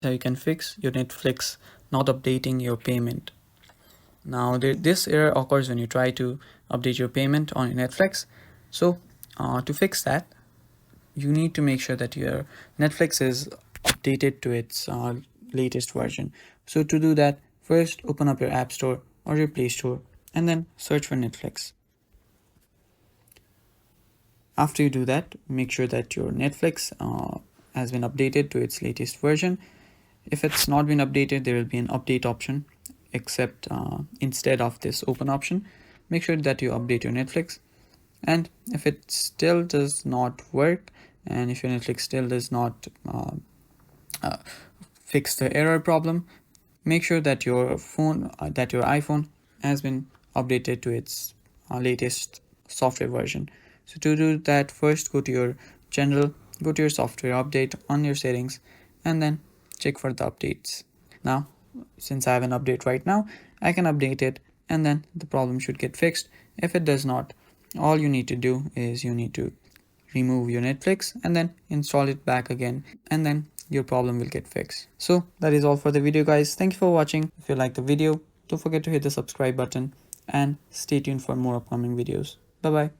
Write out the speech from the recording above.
how you can fix your Netflix not updating your payment. Now this error occurs when you try to update your payment on your Netflix. So to fix that, you need to make sure that your Netflix is updated to its latest version. So to do that, first open up your App Store or your Play Store and then search for Netflix. After you do that, make sure that your Netflix has been updated to its latest version. If it's not been updated, there will be an update option, except instead of this open option. Make sure that you update your Netflix. And if it still does not work, and if your Netflix still does not fix the error problem, make sure that your iPhone has been updated to its latest software version. So to do that, first go to your general, go to your software update on your settings, and then check for the updates. Now, since I have an update right now, I can update it and then the problem should get fixed. If it does not, all you need to do is you need to remove your Netflix and then install it back again, and then your problem will get fixed. So that is all for the video, guys. Thank you for watching. If you like the video, don't forget to hit the subscribe button and stay tuned for more upcoming videos. Bye bye.